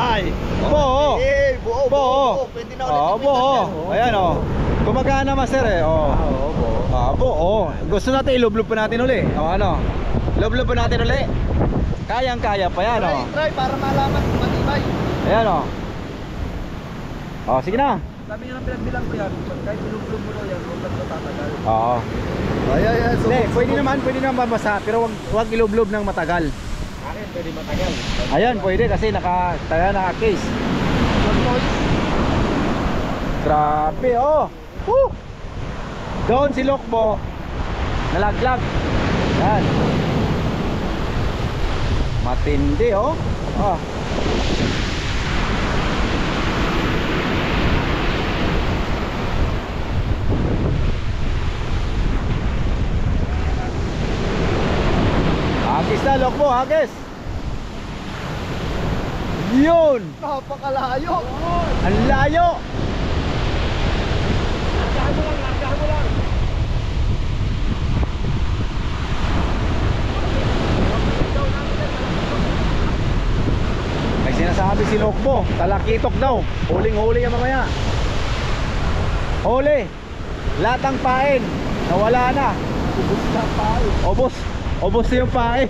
Ay, Buo. eh, buo, buo. Pwede na ulit. Buo. Ayan oh. Gumagana master eh. Oh. buo. Buo. Gusto natin ilublob pa natin uli. O ano? Lublob pa natin uli. Kayang-kaya pa yan oh. Try para malaman kung matibay. Ayan oh. Oh, sige na. Sabi niya ng pinagbilang ko yan, kahit ilublob mo na yan, huwag lang tatagal. Oo. Ay. Hindi, pwede naman mabasa, pero wag ilublob ng matagal. Akin, pwede matagal. Ayan, pwede kasi naka-case. Grabe, oh. Woo! Doon si Lokbo nalaglag. Yan. Matindi, oh. Ah. Hagis na, Lokbo, hagis. Yun. Napakalayo. Ang layo. Largahan mo lang. May sinasabi si Lokbo, talakitok daw. Huling-huli yan mamaya. Huli. Lahat ng pain nawala na. Ubus na pain. Ubos na yung pain.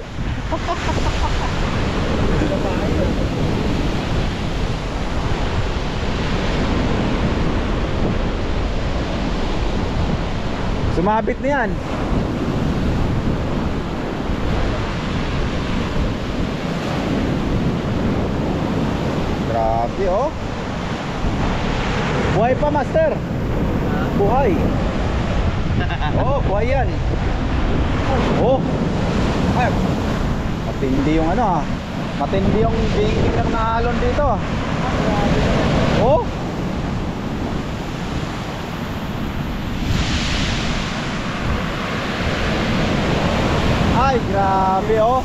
Sumabit na yan. Grabe oh. Buhay pa master. Buhay. Oh, buhay yan. Oh. Ay. Matindi yung ano ah. Matindi yung bingking ng nahalon dito. Oh. Ay, grabe oh.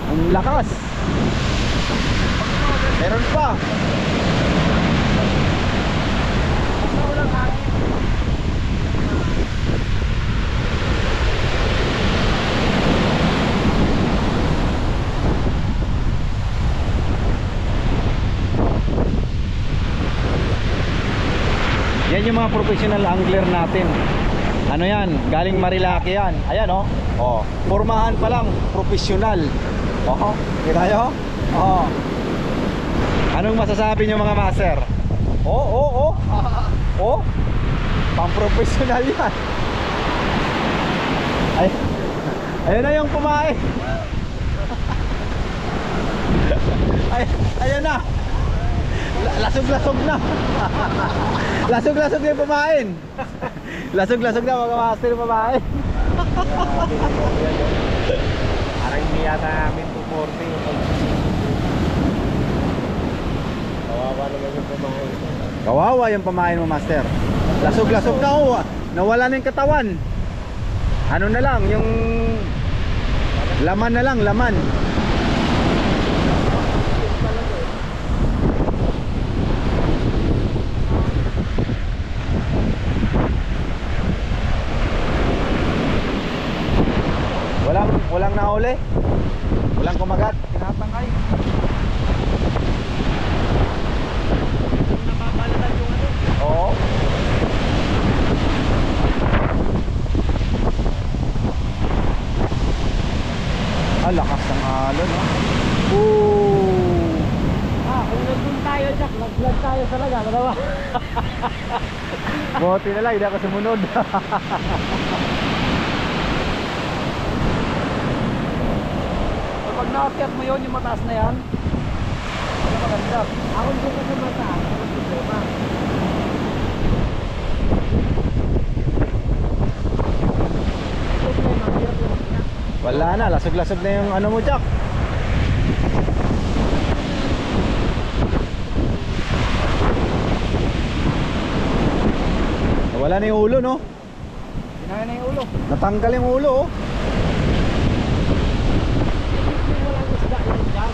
Ang lakas. Meron pa. Yan yung mga professional angler natin. Ano yan? Galing Marilaki yan. Ayan oh. Oh, formahan pa lang professional. Oh, kita nyo? Oh. Anong masasabi nyo mga master? Oh. Oh. Pang-professional yan. Ay. Ayun na yung pumain. Ayun na. Lasog-lasog na. Lasog-lasog na yung pumain. Lasog-lasog na mga master yung pumain. Parang hindi yata namin 240. Kawawa naman yung pamain. Kawawa yung pamain mo master. Lasog-lasog na oh. Nawala na yung katawan. Ano na lang, yung laman na lang, laman. Walang nahuli. Walang kumagat. Tinatangay. Napabalatan yung ano. Oo. Lakas ng alon, no? Kung nandun tayo, Jack, nag-vlog tayo talaga, nalawa. Buti na lang, hindi ako sumunod. Pag na-akyat mo yun, yung mataas na yan, ano maganda? Ako hindi ko sa mataas, ano problema? Wala na, lasog-lasog na yung ano mo, Jack. Wala na yung ulo, no? Hinaya na yung ulo. Natanggal yung ulo, oh. Walang isda yan, Jack.